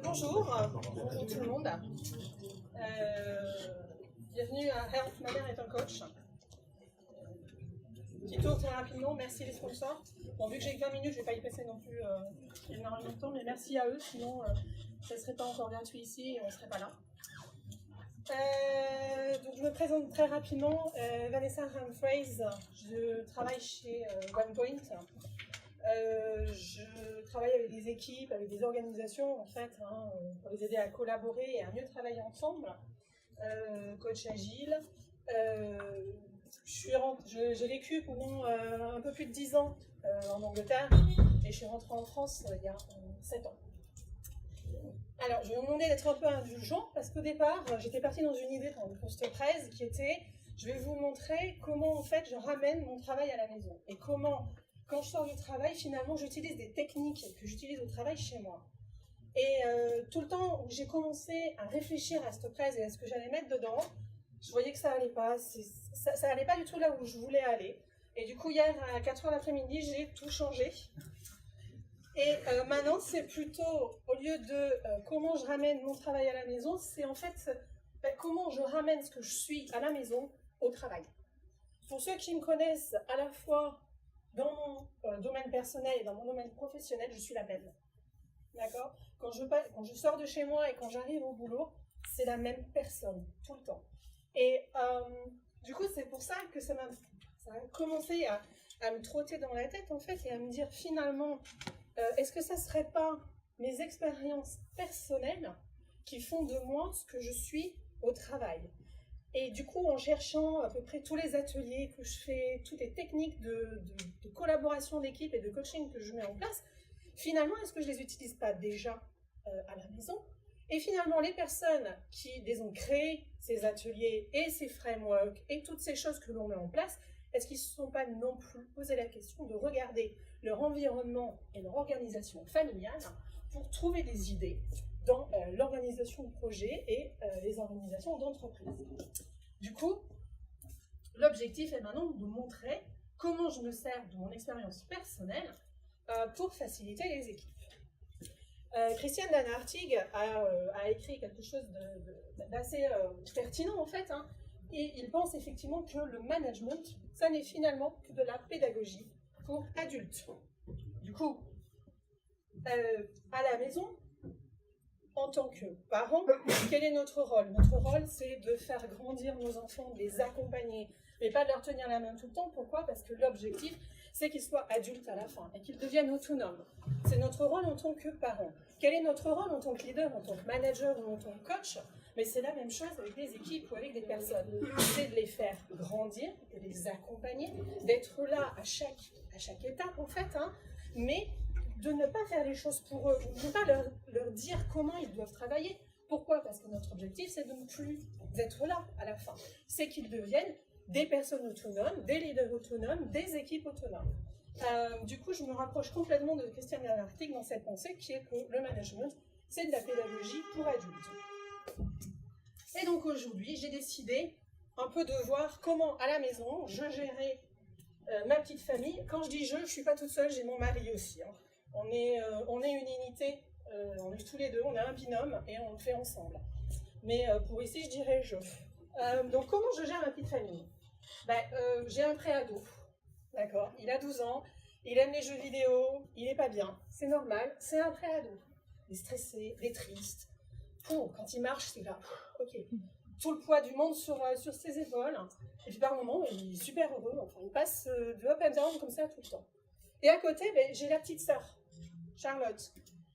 Bonjour tout le monde. Bienvenue à Health. Ma mère est un coach. Petit tour très rapidement, merci les sponsors. Bon, vu que j'ai que 20 minutes, je ne vais pas y passer non plus énormément de temps, mais merci à eux, sinon ça ne serait pas encore gratuit ici et on ne serait pas là. Donc je me présente très rapidement, Vanessa Humphreys, je travaille chez OnePoint. Je travaille avec des équipes, avec des organisations en fait, pour les aider à collaborer et à mieux travailler ensemble. Coach agile. J'ai vécu pendant un peu plus de 10 ans en Angleterre et je suis rentrée en France il y a 7 ans. Alors, je vais vous demander d'être un peu indulgent parce qu'au départ, j'étais partie dans une idée dans le post-presse qui était je vais vous montrer comment en fait je ramène mon travail à la maison et comment, quand je sors du travail, finalement, j'utilise des techniques que j'utilise au travail chez moi. Et tout le temps où j'ai commencé à réfléchir à cette presse et à ce que j'allais mettre dedans, je voyais que ça allait pas, ça allait pas du tout là où je voulais aller. Et du coup, hier à 4h l'après-midi, j'ai tout changé. Et maintenant, c'est plutôt, au lieu de comment je ramène mon travail à la maison, c'est en fait comment je ramène ce que je suis à la maison au travail. Pour ceux qui me connaissent à la fois dans mon domaine personnel et dans mon domaine professionnel, je suis la même. D'accord ? Quand je sors de chez moi et quand j'arrive au boulot, c'est la même personne, tout le temps. Et du coup, c'est pour ça que ça a commencé à me trotter dans la tête, en fait, et à me dire, finalement, est-ce que ça ne serait pas mes expériences personnelles qui font de moi ce que je suis au travail ? Et du coup, en cherchant à peu près tous les ateliers que je fais, toutes les techniques de collaboration d'équipe et de coaching que je mets en place, finalement, est-ce que je ne les utilise pas déjà à la maison ? Et finalement, les personnes qui les ont créés, ces ateliers et ces frameworks et toutes ces choses que l'on met en place, est-ce qu'ils ne se sont pas non plus posé la question de regarder leur environnement et leur organisation familiale pour trouver des idées dans l'organisation de projets et les organisations d'entreprise. Du coup, l'objectif est maintenant de montrer comment je me sers de mon expérience personnelle pour faciliter les équipes. Christian Dan Hartig a écrit quelque chose d'assez pertinent en fait, et il pense effectivement que le management, ça n'est finalement que de la pédagogie pour adultes. Du coup, à la maison, en tant que parents, quel est notre rôle ? Notre rôle, c'est de faire grandir nos enfants, de les accompagner, mais pas de leur tenir la main tout le temps. Pourquoi ? Parce que l'objectif, c'est qu'ils soient adultes à la fin et qu'ils deviennent autonomes. C'est notre rôle en tant que parents. Quel est notre rôle en tant que leader, en tant que manager ou en tant que coach ? Mais c'est la même chose avec des équipes ou avec des personnes. C'est de les faire grandir, de les accompagner, d'être là à chaque étape en fait, mais de ne pas faire les choses pour eux, de ne pas leur dire comment ils doivent travailler. Pourquoi ? Parce que notre objectif, c'est de ne plus être là à la fin. C'est qu'ils deviennent des personnes autonomes, des leaders autonomes, des équipes autonomes. Du coup, je me rapproche complètement de Christian Dan Hartig dans cette pensée qui est que le management, c'est de la pédagogie pour adultes. Et donc aujourd'hui, j'ai décidé un peu de voir comment à la maison, je gérais ma petite famille. Quand je dis je ne suis pas toute seule, j'ai mon mari aussi. On est une unité, on est tous les deux, on est un binôme et on le fait ensemble. Mais pour ici, je dirais je. Donc comment je gère ma petite famille ? J'ai un préado, d'accord ? Il a 12 ans, il aime les jeux vidéo, il n'est pas bien, c'est normal, c'est un préado. Il est stressé, il est triste. Quand il marche, c'est là, ok. Tout le poids du monde sur ses épaules. Et puis par moment, il est super heureux, enfin, il passe de up and down comme ça tout le temps. Et à côté, j'ai la petite sœur, Charlotte.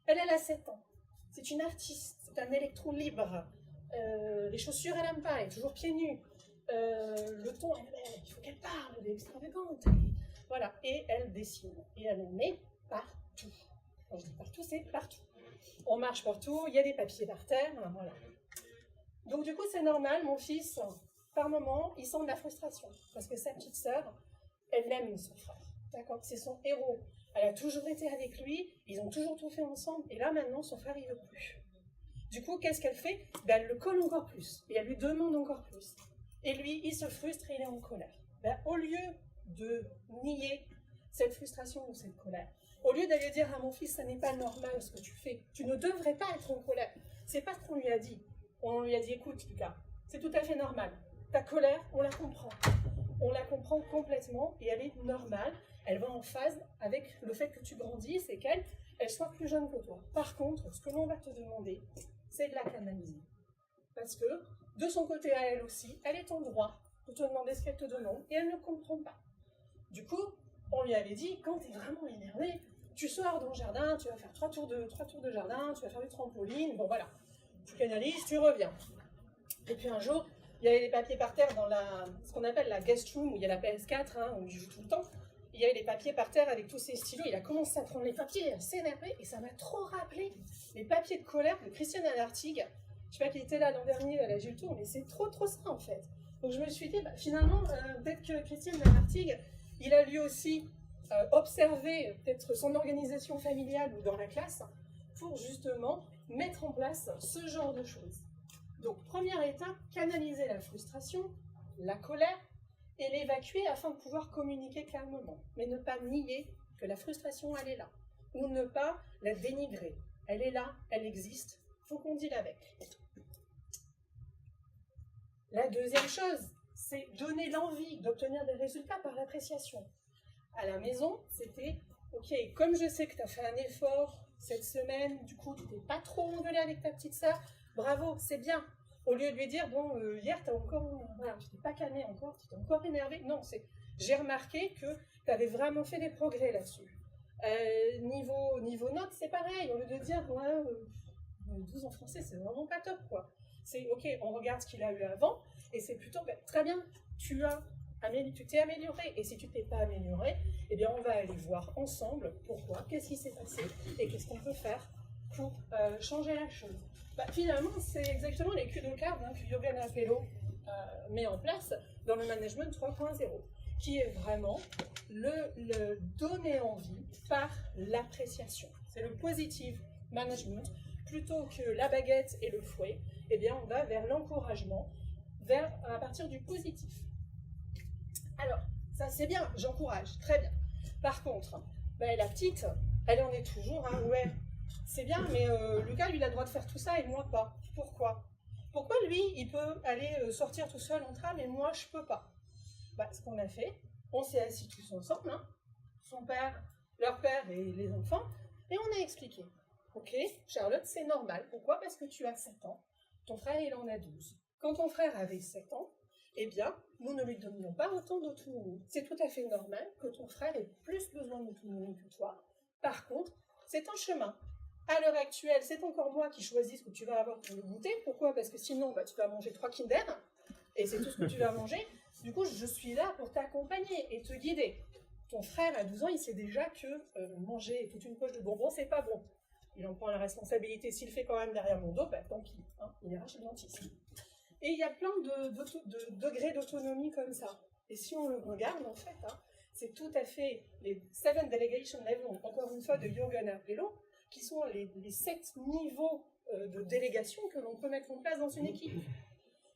Elle a 7 ans. C'est une artiste, c'est un électron libre. Les chaussures, elle n'aime pas, elle est toujours pieds nus. Le ton, il faut qu'elle parle, elle est extravagante. Voilà, et elle dessine. Et elle en met partout. Quand je dis partout, c'est partout. On marche partout, il y a des papiers par terre, voilà. Donc du coup, c'est normal, mon fils, par moment, il sent de la frustration. Parce que sa petite sœur, elle aime son frère. D'accord ? C'est son héros. Elle a toujours été avec lui, ils ont toujours tout fait ensemble, et là maintenant, son frère, il ne veut plus. Du coup, qu'est-ce qu'elle fait ? Elle le colle encore plus, et elle lui demande encore plus. Et lui, il se frustre et il est en colère. Au lieu de nier cette frustration ou cette colère, Au lieu d'aller dire à mon fils, ça n'est pas normal ce que tu fais, tu ne devrais pas être en colère. C'est pas ce qu'on lui a dit. On lui a dit, écoute Lucas, c'est tout à fait normal. Ta colère, on la comprend. On la comprend complètement et elle est normale. Elle va en phase avec le fait que tu grandisses et qu'elle soit plus jeune que toi. Par contre, ce que l'on va te demander, c'est de la canaliser. Parce que, de son côté à elle aussi, elle est en droit de te demander ce qu'elle te demande et elle ne comprend pas. Du coup, on lui avait dit, quand tu es vraiment énervé, tu sors dans le jardin, tu vas faire 3 tours de jardin, tu vas faire du trampoline, bon voilà. Tu canalises, tu reviens. Et puis un jour, il y avait des papiers par terre dans ce qu'on appelle la guest room, où il y a la PS4, hein, où il joue tout le temps. Il y avait des papiers par terre avec tous ses stylos. Il a commencé à prendre les papiers, à s'énerver, et ça m'a trop rappelé les papiers de colère de Christiane Lartigue. Je sais pas qui était là l'an dernier à la Gilles Tour, mais c'est trop ça en fait. Donc je me suis dit, finalement, peut-être que Christiane Lartigue, il a lui aussi observé peut-être son organisation familiale ou dans la classe pour justement mettre en place ce genre de choses. Donc, première étape, canaliser la frustration, la colère, et l'évacuer afin de pouvoir communiquer calmement. Mais ne pas nier que la frustration, elle est là. Ou ne pas la dénigrer. Elle est là, elle existe, il faut qu'on deal avec. La deuxième chose, c'est donner l'envie d'obtenir des résultats par l'appréciation. À la maison, c'était, ok, comme je sais que tu as fait un effort cette semaine, du coup, tu n'es pas trop engueulé avec ta petite sœur, bravo, c'est bien. Au lieu de lui dire, bon, hier, voilà, tu t'es pas calmé encore, tu t'es encore énervé. Non, j'ai remarqué que tu avais vraiment fait des progrès là-dessus. Niveau notes, c'est pareil. Au lieu de dire, ouais, 12 en français, c'est vraiment pas top, quoi. C'est, ok, on regarde ce qu'il a eu avant, et c'est plutôt, très bien, tu t'es amélioré. Et si tu t'es pas amélioré, eh bien, on va aller voir ensemble pourquoi, qu'est-ce qui s'est passé, et qu'est-ce qu'on peut faire pour changer la chose. Finalement, c'est exactement les cues de cartes que Jürgen Appelo met en place dans le management 3.0, qui est vraiment le donner envie par l'appréciation. C'est le positive management. Plutôt que la baguette et le fouet, eh bien, on va vers l'encouragement, à partir du positif. Alors, ça c'est bien, j'encourage, très bien. Par contre, la petite, elle en est toujours, ouais, c'est bien, mais Lucas, lui, il a le droit de faire tout ça et moi pas. Pourquoi? Pourquoi lui, il peut aller sortir tout seul en tram et moi, je peux pas? Ce qu'on a fait, on s'est assis tous ensemble, son père, leur père et les enfants, et on a expliqué. Ok, Charlotte, c'est normal. Pourquoi? Parce que tu as 7 ans. Ton frère, il en a 12. Quand ton frère avait 7 ans, eh bien, nous ne lui donnions pas autant d'autonomie. C'est tout à fait normal que ton frère ait plus besoin d'autonomie que toi. Par contre, c'est un chemin. À l'heure actuelle, c'est encore moi qui choisis ce que tu vas avoir pour le goûter. Pourquoi? Parce que sinon, tu vas manger 3 Kinder, et c'est tout ce que tu vas manger. Du coup, je suis là pour t'accompagner et te guider. Ton frère, à 12 ans, il sait déjà que manger toute une poche de bonbons, c'est pas bon. Il en prend la responsabilité. S'il le fait quand même derrière mon dos, tant pis, il ira chez le dentiste. Et il y a plein de degrés d'autonomie comme ça. Et si on le regarde, en fait, c'est tout à fait les 7 delegation levels, encore une fois, de Jürgen Appelo, qui sont les 7 niveaux de délégation que l'on peut mettre en place dans une équipe.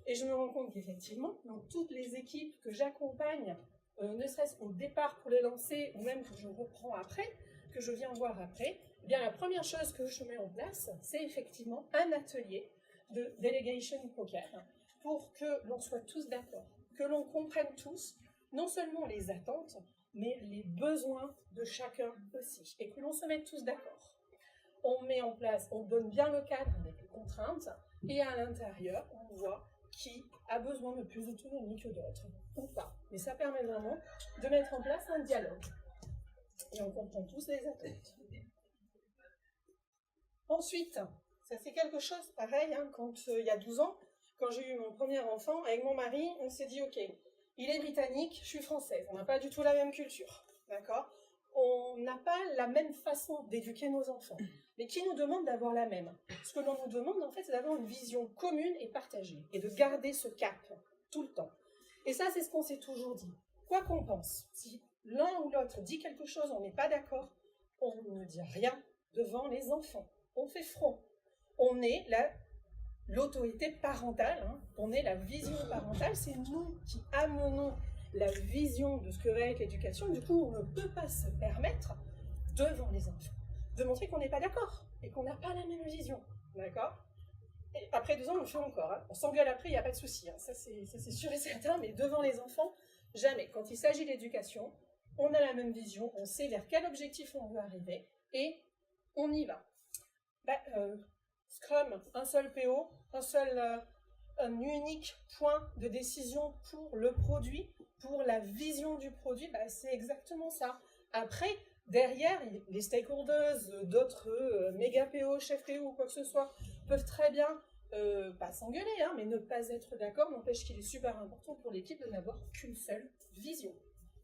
Et je me rends compte qu'effectivement, dans toutes les équipes que j'accompagne, ne serait-ce qu'au départ pour les lancer, ou même que je reprends après, que je viens voir après, eh bien, la première chose que je mets en place, c'est effectivement un atelier de delegation poker pour que l'on soit tous d'accord, que l'on comprenne tous, non seulement les attentes, mais les besoins de chacun aussi, et que l'on se mette tous d'accord. On met en place, on donne bien le cadre avec les contraintes, et à l'intérieur, on voit qui a besoin de plus d'autonomie que d'autres, ou pas. Mais ça permet vraiment de mettre en place un dialogue. Et on comprend tous les attentes. Ensuite, ça c'est quelque chose pareil, quand il y a 12 ans, quand j'ai eu mon premier enfant, avec mon mari, on s'est dit, ok, il est britannique, je suis française, on n'a pas du tout la même culture, d'accord? On n'a pas la même façon d'éduquer nos enfants, mais qui nous demande d'avoir la même? Ce que l'on nous demande, en fait, c'est d'avoir une vision commune et partagée, et de garder ce cap tout le temps. Et ça, c'est ce qu'on s'est toujours dit. Quoi qu'on pense, si l'un ou l'autre dit quelque chose, on n'est pas d'accord, on ne dit rien devant les enfants. On fait front. On est l'autorité parentale, on est la vision parentale, c'est nous qui amenons la vision de ce que va être l'éducation. Du coup, on ne peut pas se permettre devant les enfants, de montrer qu'on n'est pas d'accord et qu'on n'a pas la même vision, d'accord? Et après 2 ans, on le fait encore, hein. On s'engueule après, il n'y a pas de souci, hein. Ça c'est sûr et certain, mais devant les enfants, jamais. Quand il s'agit d'éducation, on a la même vision, on sait vers quel objectif on veut arriver, et on y va. Scrum, un seul PO, un unique point de décision pour le produit, pour la vision du produit, c'est exactement ça. Après, derrière, les stakeholders, d'autres méga PO, chef PO ou quoi que ce soit, peuvent très bien, pas s'engueuler, hein, mais ne pas être d'accord, n'empêche qu'il est super important pour l'équipe de n'avoir qu'une seule vision.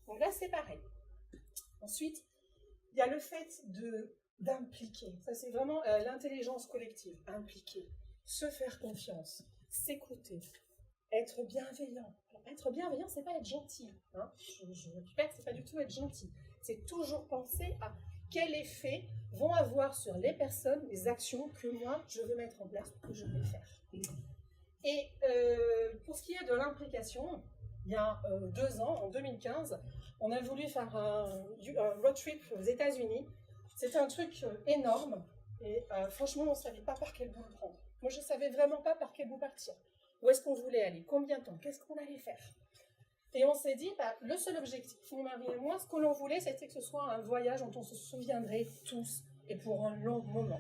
Donc là, c'est pareil. Ensuite, il y a le fait d'impliquer. Ça, c'est vraiment l'intelligence collective. Impliquer, se faire confiance, s'écouter, être bienveillant. Alors, être bienveillant, c'est pas être gentil. Hein. Je répète, c'est pas du tout être gentil. C'est toujours penser à quel effet vont avoir sur les personnes les actions que moi, je veux mettre en place, que je vais faire. Et pour ce qui est de l'implication, il y a 2 ans, en 2015, on a voulu faire un road trip aux États-Unis. C'était un truc énorme et franchement, on ne savait pas par quel bout le prendre. Moi, je ne savais vraiment pas par quel bout partir. Où est-ce qu'on voulait aller? Combien de temps? Qu'est-ce qu'on allait faire? Et on s'est dit, le seul objectif, mon mari et moi, ce que l'on voulait, c'était que ce soit un voyage dont on se souviendrait tous et pour un long moment.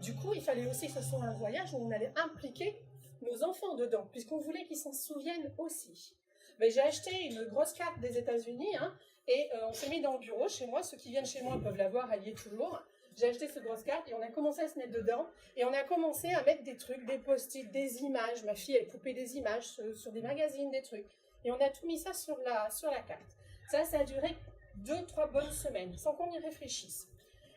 Du coup, il fallait aussi que ce soit un voyage où on allait impliquer nos enfants dedans, puisqu'on voulait qu'ils s'en souviennent aussi. Mais j'ai acheté une grosse carte des États-Unis, hein, et on s'est mis dans le bureau chez moi. Ceux qui viennent chez moi peuvent la voir, elle y est toujours. J'ai acheté cette grosse carte et on a commencé à se mettre dedans. Et on a commencé à mettre des trucs, des post-it, des images. Ma fille, elle coupait des images sur des magazines, des trucs. Et on a tout mis ça sur la carte. Ça a duré 2-3 bonnes semaines, sans qu'on y réfléchisse.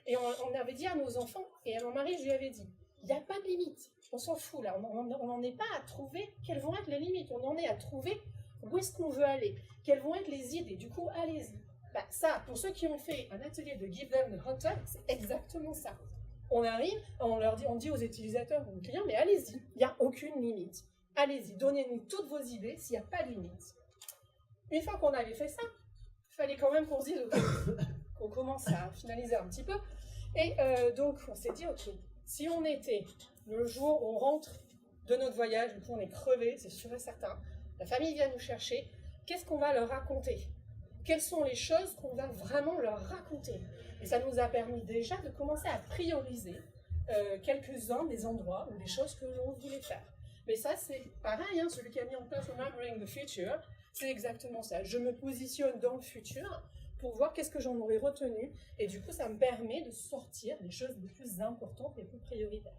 Et on avait dit à nos enfants, et à mon mari, je lui avais dit, il n'y a pas de limite. On s'en fout, là. On n'en est pas à trouver quelles vont être les limites. On en est à trouver où est-ce qu'on veut aller, quelles vont être les idées. Du coup, allez-y. Ça, pour ceux qui ont fait un atelier de Give Them the Hot Tub, c'est exactement ça. On arrive, on dit aux utilisateurs, aux clients, mais allez-y, il n'y a aucune limite. Allez-y, donnez-nous toutes vos idées s'il n'y a pas de limite. Une fois qu'on avait fait ça, il fallait quand même qu'on se dise, qu'on commence à finaliser un petit peu. Et donc, on s'est dit, ok, si on était le jour où on rentre de notre voyage, du coup on est crevé, c'est sûr et certain, la famille vient nous chercher, qu'est-ce qu'on va leur raconter? Quelles sont les choses qu'on va vraiment leur raconter? Et ça nous a permis déjà de commencer à prioriser quelques-uns des endroits ou des choses que l'on voulait faire. Mais ça, c'est pareil, hein, celui qui a mis en place Remembering the Future, c'est exactement ça. Je me positionne dans le futur pour voir qu'est-ce que j'en aurais retenu, et du coup, ça me permet de sortir les choses les plus importantes, les plus prioritaires.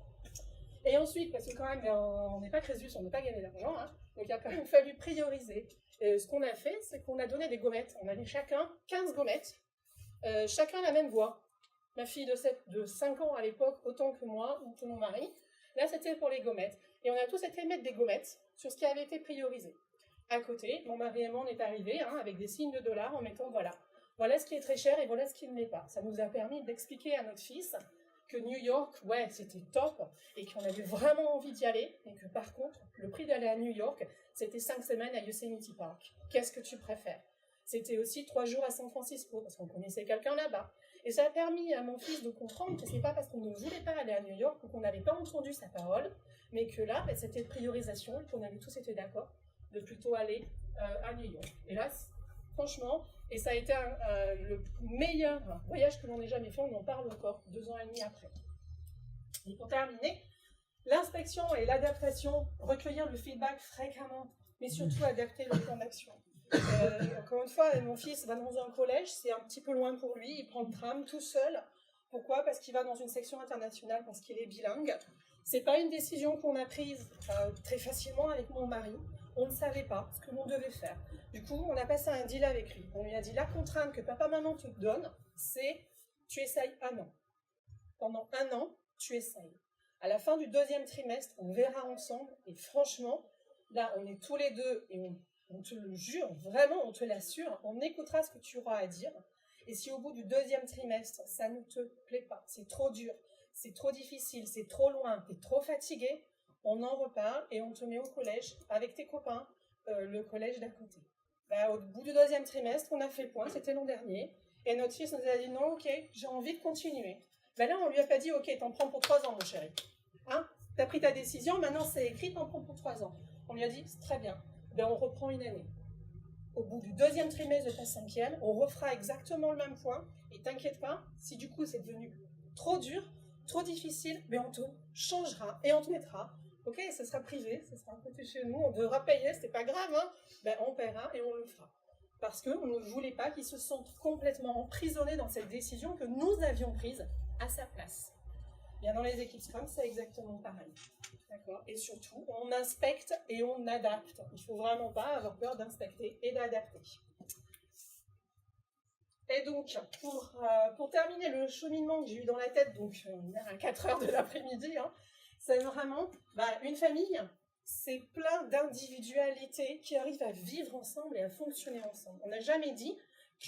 Et ensuite, parce que quand même, on n'est pas Crésus, on n'a pas gagné d'argent, hein, donc il a quand même fallu prioriser. Et ce qu'on a fait, c'est qu'on a donné des gommettes. On avait chacun 15 gommettes, chacun la même voix. Ma fille de 5 ans à l'époque, autant que moi ou que mon mari. Là, c'était pour les gommettes. Et on a tous été mettre des gommettes sur ce qui avait été priorisé. À côté, mon mari et moi, on est arrivés avec des signes de dollars en mettant voilà ce qui est très cher et voilà ce qui ne l'est pas. Ça nous a permis d'expliquer à notre fils que New York, ouais, c'était top et qu'on avait vraiment envie d'y aller, et que par contre, le prix d'aller à New York, c'était 5 semaines à Yosemite Park. Qu'est-ce que tu préfères? C'était aussi 3 jours à San Francisco, parce qu'on connaissait quelqu'un là-bas. Et ça a permis à mon fils de comprendre que c'est pas parce qu'on ne voulait pas aller à New York ou qu'on n'avait pas entendu sa parole, mais que là, c'était priorisation et qu'on avait tous été d'accord de plutôt aller à New York. Et là, franchement, et ça a été le meilleur voyage que l'on ait jamais fait, on en parle encore 2 ans et demi après. Et pour terminer, l'inspection et l'adaptation, recueillir le feedback fréquemment, mais surtout adapter le plan d'action. Encore une fois, mon fils va dans un collège, c'est un petit peu loin pour lui, il prend le tram tout seul. Pourquoi? Parce qu'il va dans une section internationale, parce qu'il est bilingue. C'est pas une décision qu'on a prise très facilement avec mon mari. On ne savait pas ce que l'on devait faire. Du coup, on a passé un deal avec lui. On lui a dit, la contrainte que papa-maman te donne, c'est tu essayes 1 an. Pendant 1 an, tu essayes. À la fin du 2e trimestre, on verra ensemble. Et franchement, là, on est tous les deux et on te le jure, vraiment, on te l'assure, on écoutera ce que tu auras à dire. Et si au bout du 2e trimestre, ça ne te plaît pas, c'est trop dur, c'est trop difficile, c'est trop loin, tu es trop fatigué, on en reparle et on te met au collège avec tes copains, le collège d'à côté. Au bout du 2e trimestre, on a fait le point, c'était l'an dernier, Et notre fils nous a dit, non, ok, j'ai envie de continuer. Ben là, on lui a pas dit, ok, t'en prends pour 3 ans, mon chéri. Hein? T'as pris ta décision, maintenant c'est écrit, t'en prends pour 3 ans. On lui a dit, c'est très bien. Ben on reprend une année. Au bout du 2e trimestre de ta 5e, on refera exactement le même point. Et t'inquiète pas, si du coup c'est devenu trop dur, trop difficile, ben on te changera et on te mettra. Ok, ça sera privé, ça sera un côté chez nous, on devra payer, c'est pas grave, hein? Ben on paiera et on le fera. Parce qu'on ne voulait pas qu'ils se sentent complètement emprisonnés dans cette décision que nous avions prise à sa place. Bien, dans les équipes Scrum, c'est exactement pareil. D'accord. Et surtout, on inspecte et on adapte. Il ne faut vraiment pas avoir peur d'inspecter et d'adapter. Et donc, pour terminer le cheminement que j'ai eu dans la tête, donc à 4 heures de l'après-midi, hein, c'est vraiment une famille, c'est plein d'individualités qui arrivent à vivre ensemble et à fonctionner ensemble. On n'a jamais dit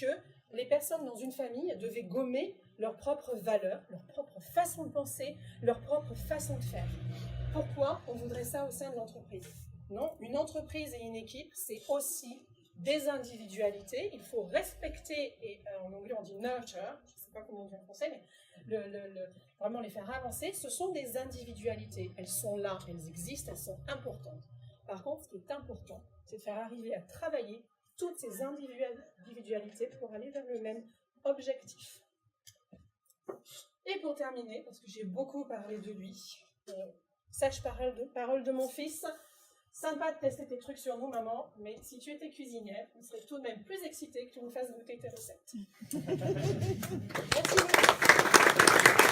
que les personnes dans une famille devaient gommer leurs propres valeurs, leur propre façon de penser, leur propre façon de faire. Pourquoi on voudrait ça au sein de l'entreprise? Non, une entreprise et une équipe, c'est aussi des individualités. Il faut respecter, et en anglais on dit nurture, je ne sais pas comment on dit en français, mais vraiment les faire avancer. Ce sont des individualités. Elles sont là, elles existent, elles sont importantes. Par contre, ce qui est important, c'est de faire arriver à travailler toutes ces individualités pour aller vers le même objectif. Et pour terminer, parce que j'ai beaucoup parlé de lui, sage parole de mon fils, sympa de tester tes trucs sur nous, maman, mais si tu étais cuisinière, on serait tout de même plus excité que tu nous fasses goûter tes recettes. Merci beaucoup.